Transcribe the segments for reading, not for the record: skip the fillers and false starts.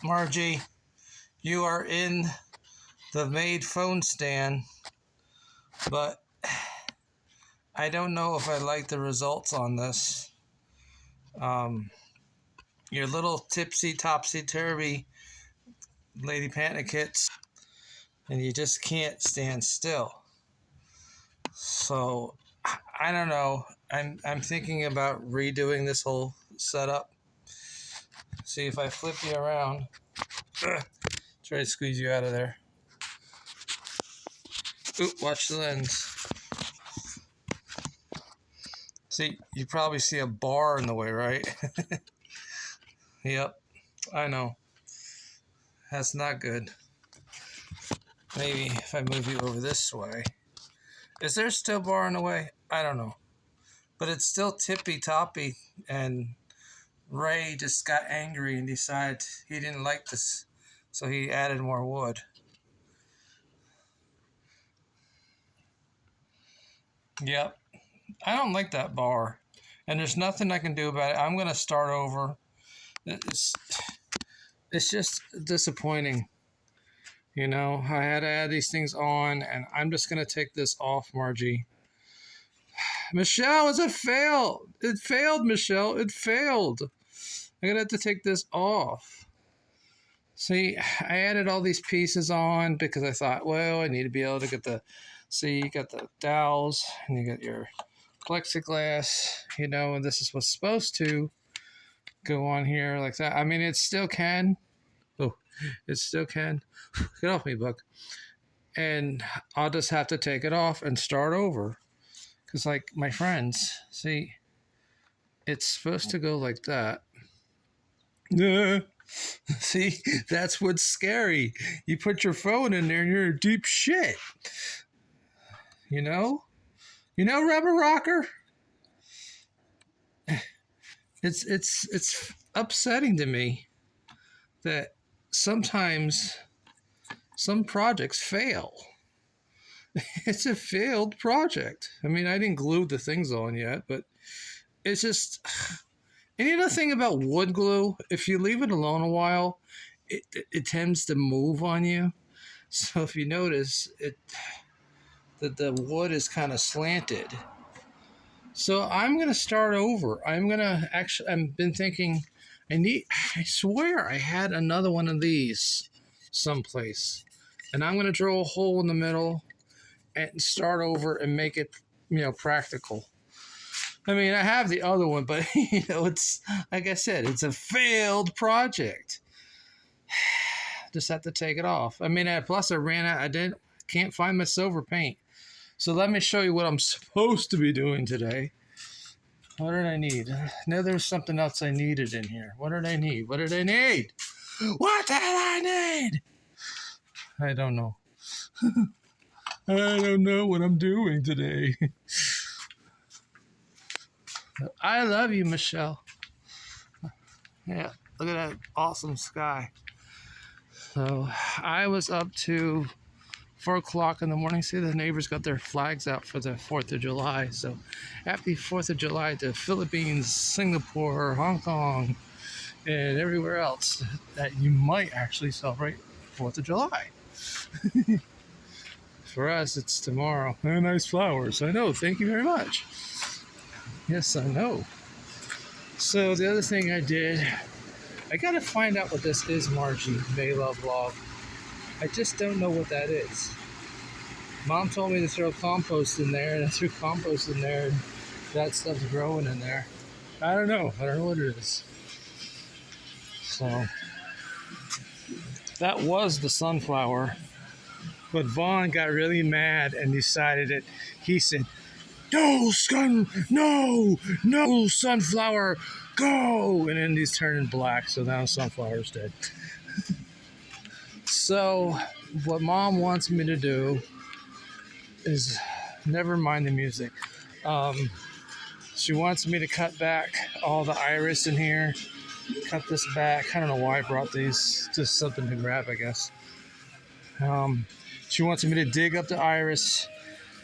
Margie, you are in the made phone stand, but I don't know if I like the results on this. Your little tipsy topsy turvy lady panicets, and you just can't stand still. So I don't know. I'm thinking about redoing this whole setup. See if I flip you around. Try to squeeze you out of there. Ooh, watch the lens. See, you probably see a bar in the way, right? Yep, I know. That's not good. Maybe if I move you over this way. Is there still a bar in the way? I don't know. But it's still tippy-toppy, and Ray just got angry and decided he didn't like this, so he added more wood. Yep, I don't like that bar, and there's nothing I can do about it. I'm going to start over. It's just disappointing. You know, I had to add these things on, and I'm just going to take this off, Margie. Michelle, it's a fail. It failed, Michelle. It failed. I'm going to have to take this off. See, I added all these pieces on because I thought, well, I need to be able to get the... See, you got the dowels, and you got your plexiglass, you know, and this is what's supposed to go on here like that. I mean, it still can. Oh, it still can. Get off me, Buck. And I'll just have to take it off and start over. Because, like, my friends, see, it's supposed to go like that. See, that's what's scary. You put your phone in there and you're in deep shit. You know? You know, Rubber Rocker? It's upsetting to me that sometimes some projects fail. It's a failed project. I mean, I didn't glue the things on yet, but it's just... And you know the thing about wood glue, if you leave it alone a while, it tends to move on you. So if you notice, the wood is kind of slanted. So I'm going to start over. I've been thinking, I swear I had another one of these someplace. And I'm going to drill a hole in the middle and start over and make it, you know, practical. I mean, I have the other one, but, you know, it's, like I said, it's a failed project. Just have to take it off. I mean, plus I ran out, can't find my silver paint. So let me show you what I'm supposed to be doing today. What did I need? No, there's something else I needed in here. What did I need? What did I need? What did I need? I don't know. I don't know what I'm doing today. I love you, Michelle. Yeah, look at that awesome sky. So I was up to 4 o'clock in the morning. See, the neighbors got their flags out for the 4th of July. So happy 4th of July to Philippines, Singapore, Hong Kong, and everywhere else that you might actually celebrate 4th of July. For us, it's tomorrow. Oh, nice flowers. I know. Thank you very much. Yes, I know. So the other thing I did, I got to find out what this is, Margie, May Love Log. I just don't know what that is. Mom told me to throw compost in there, and I threw compost in there, and that stuff's growing in there. I don't know. I don't know what it is. So that was the sunflower. But Vaughn got really mad and decided that he said, no sunflower, go! And then he's turning black, so now sunflower's dead. So what Mom wants me to do is, never mind the music. She wants me to cut back all the iris in here, cut this back. I don't know why I brought these, just something to grab, I guess. She wants me to dig up the iris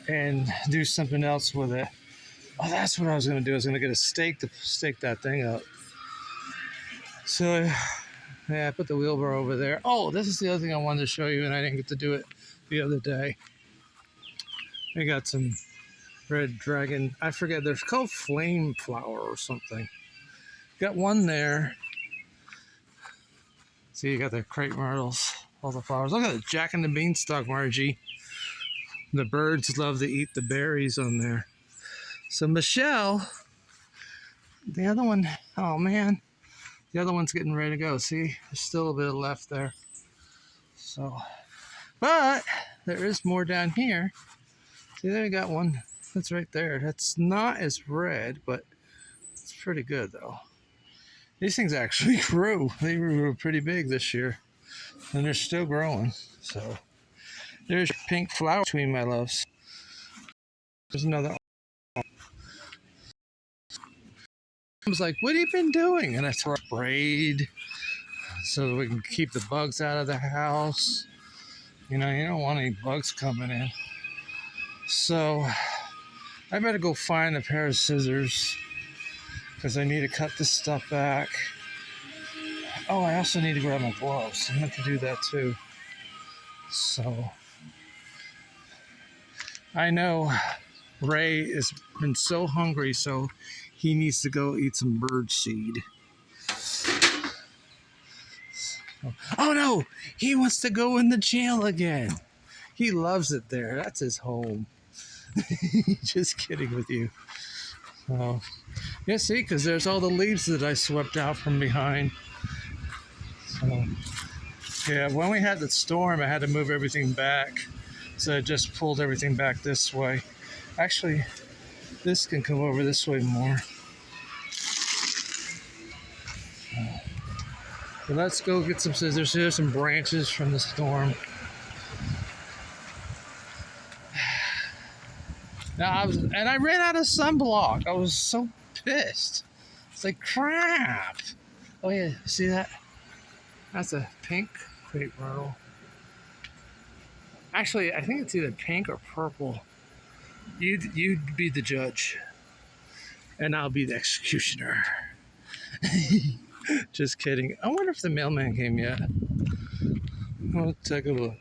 and do something else with it. Oh, that's what I was going to do. I was going to get a stake to stake that thing up. So Yeah, I put the wheelbarrow over there. Oh, this is the other thing I wanted to show you, and I didn't get to do it the other day. We got some red dragon. I forget. There's called flame flower or something. Got one there. See, you got the crepe myrtles, all the flowers. Look at the Jack and the Beanstalk, Margie. The birds love to eat the berries on there. So Michelle, the other one, oh man, the other one's getting ready to go. See, there's still a bit of left there. So, but there is more down here. See, there you got one. That's right there. That's not as red, but it's pretty good though. These things actually grew. They grew pretty big this year, and they're still growing. So there's pink flower between my loves. There's another. I was like, what have you been doing? And I throw a braid so we can keep the bugs out of the house. You know, you don't want any bugs coming in. So I better go find a pair of scissors because I need to cut this stuff back. Oh, I also need to grab my gloves. I meant to do that too. So I know Ray has been so hungry, so he needs to go eat some bird seed. Oh no, he wants to go in the jail again. He loves it there. That's his home. Just kidding with you. Oh, yeah, see, because there's all the leaves that I swept out from behind. So, yeah, when we had the storm, I had to move everything back. So I just pulled everything back this way. Actually, this can come over this way more. So let's go get some scissors. Here's some branches from the storm. Now I ran out of sunblock. I was so pissed. It's like crap. Oh yeah, see that? That's a pink crepe myrtle. Actually, I think it's either pink or purple. You'd be the judge, and I'll be the executioner. Just kidding. I wonder if the mailman came yet. I'll take a look.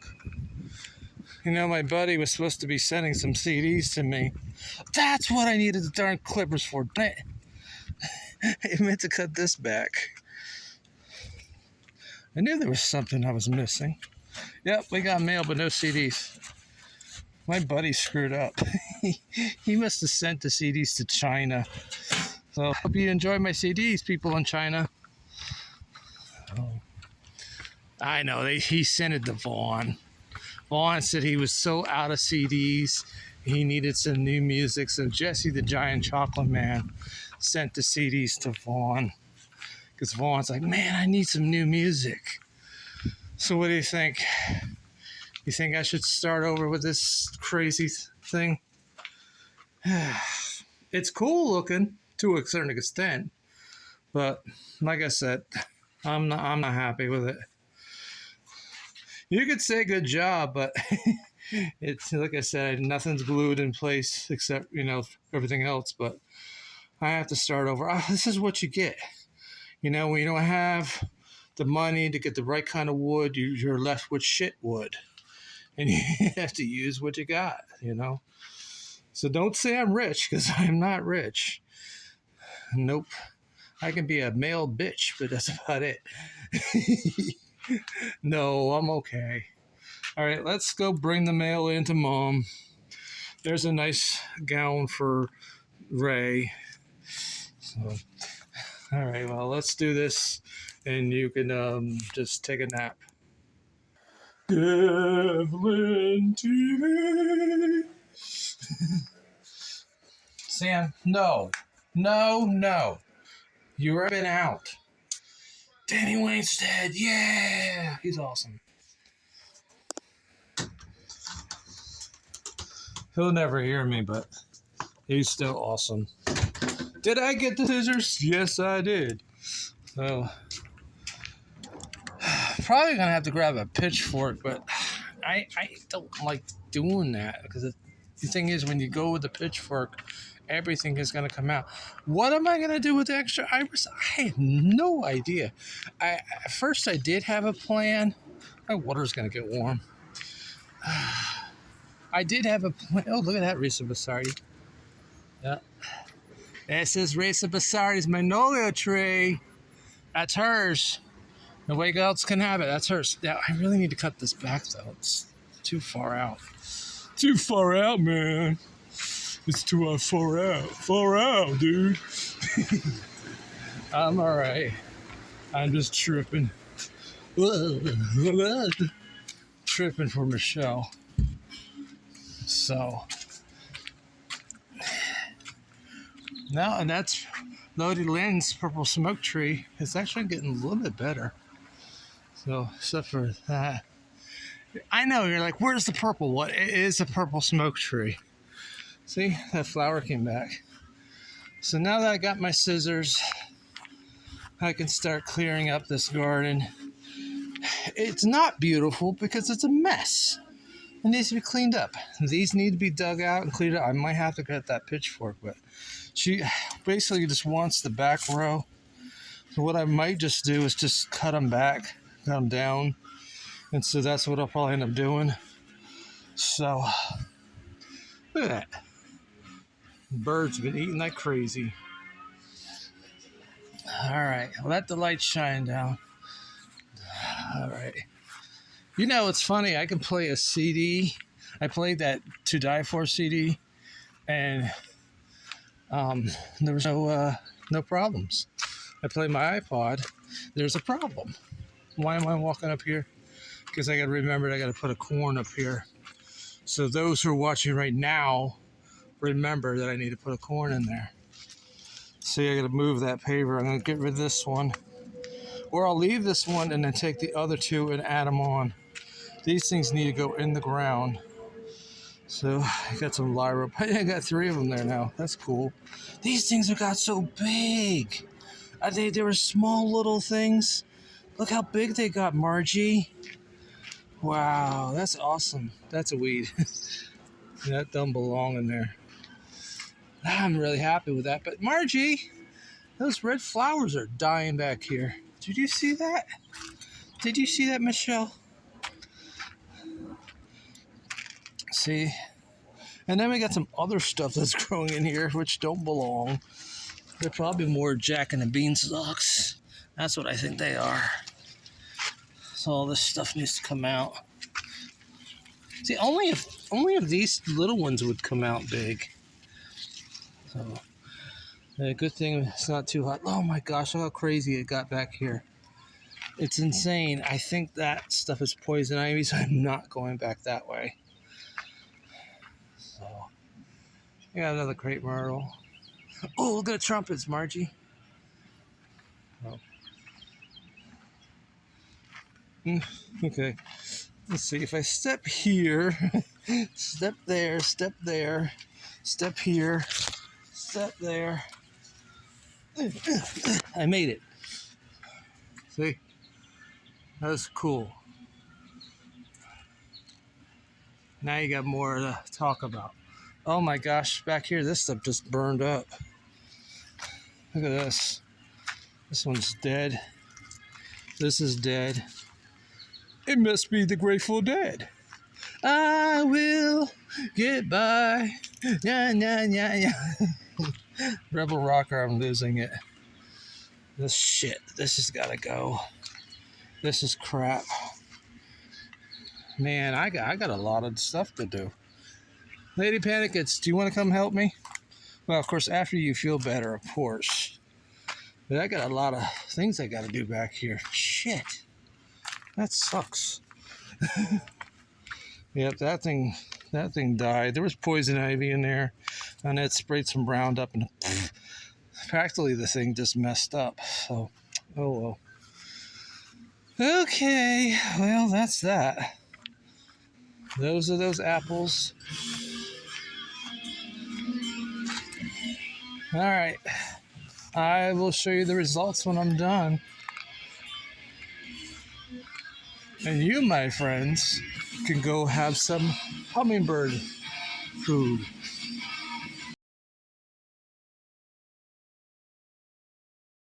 You know, my buddy was supposed to be sending some CDs to me. That's what I needed the darn clippers for. I meant to cut this back. I knew there was something I was missing. Yep, we got mail, but no CDs. My buddy screwed up. He must have sent the CDs to China. So, hope you enjoy my CDs, people in China. Oh. I know, he sent it to Vaughn. Vaughn said he was so out of CDs, he needed some new music. So Jesse the Giant Chocolate Man sent the CDs to Vaughn. Because Vaughn's like, man, I need some new music. So what do you think? You think I should start over with this crazy thing? It's cool looking to a certain extent. But like I said, I'm not happy with it. You could say good job, but it's like I said, nothing's glued in place except, you know, everything else. But I have to start over. This is what you get. You know, when you don't have the money to get the right kind of wood, you're left with shit wood. And you have to use what you got, you know. So don't say I'm rich, because I'm not rich. Nope. I can be a male bitch, but that's about it. No, I'm okay. All right, let's go bring the mail in to Mom. There's a nice gown for Ray. So, all right, well, let's do this, and you can just take a nap. Devlin TV. Sam, no. You've been out. Danny Wayne's dead. Yeah, he's awesome. He'll never hear me, but he's still awesome. Did I get the scissors? Yes, I did. So, probably gonna have to grab a pitchfork, but I don't like doing that because the thing is, when you go with the pitchfork everything is going to come out. What am I going to do with the extra iris? I have no idea. At first I did have a plan. My water's going to get warm. I did have a plan. Oh, look at that Risa Basardi. Yeah. This is Risa Basardi's magnolia tree. That's hers. Nobody else can have it. That's hers. Now, I really need to cut this back, though. It's too far out. Too far out, man. It's too far out. Far out, dude. I'm all right. I'm just tripping. Tripping for Michelle. So. Now, and that's Lodi Lynn's purple smoke tree. It's actually getting a little bit better. So, except for that. I know, you're like, where's the purple? What? It is a purple smoke tree. See, that flower came back. So now that I got my scissors, I can start clearing up this garden. It's not beautiful because it's a mess. It needs to be cleaned up. These need to be dug out and cleaned up. I might have to get that pitchfork, but she basically just wants the back row. So what I might just do is just cut them back, cut them down. And so that's what I'll probably end up doing. So, look at that. Birds been eating like crazy. All right, let the light shine down. All right. You know, it's funny. I can play a CD. I played that To Die For CD, and there was no problems. I played my iPod. There's a problem. Why am I walking up here? Because I got to remember I got to put a corn up here. So those who are watching right now, remember that I need to put a corn in there. See, I got to move that paver. I'm going to get rid of this one. Or I'll leave this one and then take the other two and add them on. These things need to go in the ground. So I got some lyra. I got 3 of them there now. That's cool. These things have got so big. They were small little things. Look how big they got, Margie. Wow, that's awesome. That's a weed. That don't belong in there. I'm really happy with that. But Margie, those red flowers are dying back here. Did you see that? Did you see that, Michelle? See? And then we got some other stuff that's growing in here which don't belong. They're probably more Jack and the Beanstalks. That's what I think they are. So all this stuff needs to come out. See, only if these little ones would come out big. So, good thing it's not too hot. Oh my gosh, look how crazy it got back here. It's insane. I think that stuff is poison ivy, so I'm not going back that way. So, I got another crepe myrtle. Oh, look at the trumpets, Margie. Oh. Okay. Let's see. If I step here, step there, step there, step here, step there. I made it. See? That's cool. Now you got more to talk about. Oh my gosh, back here, this stuff just burned up. Look at this. This one's dead. This is dead. It must be the Grateful Dead. I will get by. Yeah, yeah, yeah, yeah. Rebel Rocker, I'm losing it. This shit, this has got to go. This is crap. Man, I got a lot of stuff to do. Lady Panicets, do you want to come help me? Well, of course, after you feel better, of course. But I got a lot of things I got to do back here. Shit. That sucks. Yep, that thing died. There was poison ivy in there, and it sprayed some Roundup, and practically the thing just messed up. So, oh well. Okay, well, that's that. Those are those apples. All right. I will show you the results when I'm done. And you, my friends, can go have some hummingbird food.